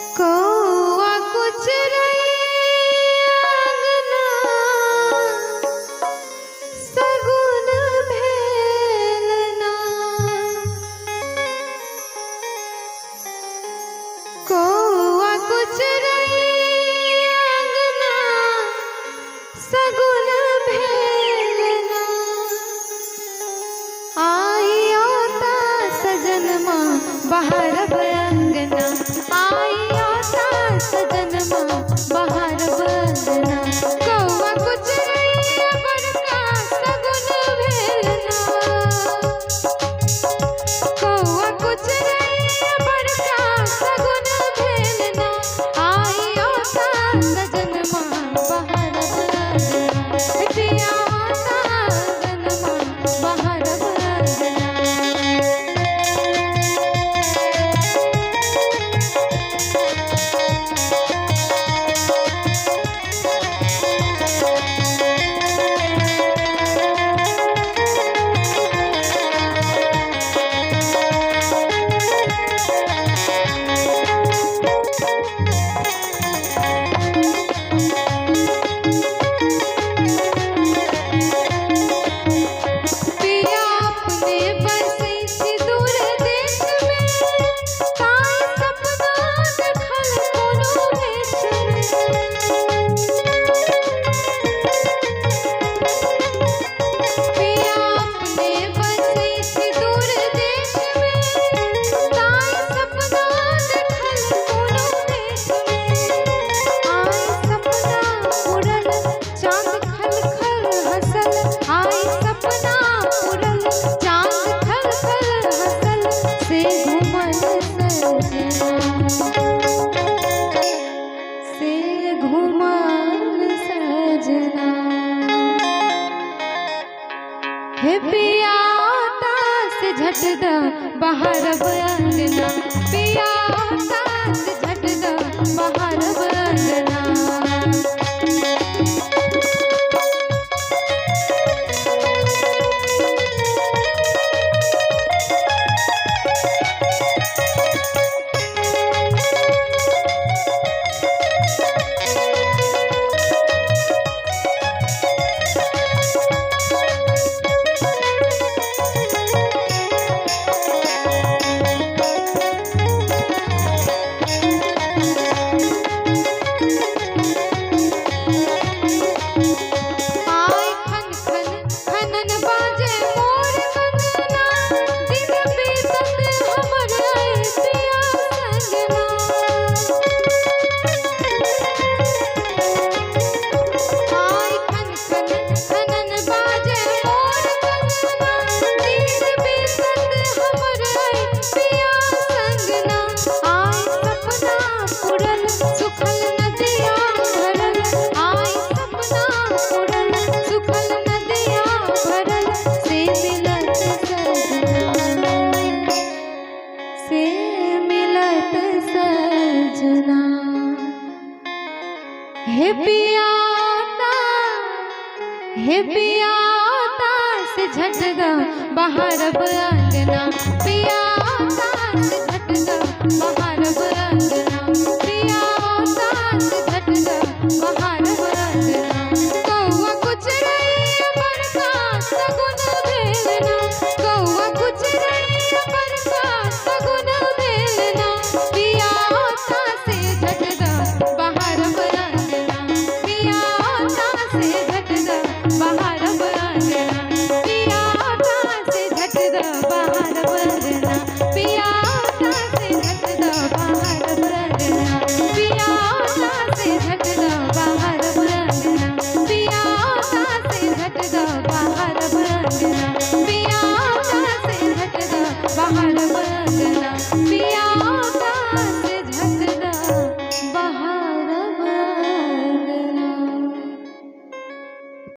कौआ कुछ अंगना सगुन भेलना। कौआ कुछ अंगना सगुन भेलना। आई आता सजनमा बाहर अंगना। आई आता सजनमा बाहर बंदना। कौआ कुछ बड़का सगुन भेलना। कौआ कुछ बड़का सगुन भेलना। आई आता सजनमा बाहर बंदना। पिया आता सजनमा बाहर बंदना। हे पिया आता से झट द बाहर अंगना। पिया आता से झट द बाहर अंगना। हे पिया आता से झट द बाहर अंगना। पिया आता से झट द बाहर अंगना। पिया आता से झट द बाहर अंगना। कौआ कुछ बड़का सगुन भेलना। कौआ कुछ बड़का सगुन भेलना। पिया आता से झट द बाहर अंगना। पिया आता से झट द बाहर अंगना। पिया आता से झट द बाहर अंगना। पिया आता से झट द बाहर अंगना। पिया आता से झट द बाहर अंगना। पिया आता से झट द बाहर अंगना। पिया आता से झट द बाहर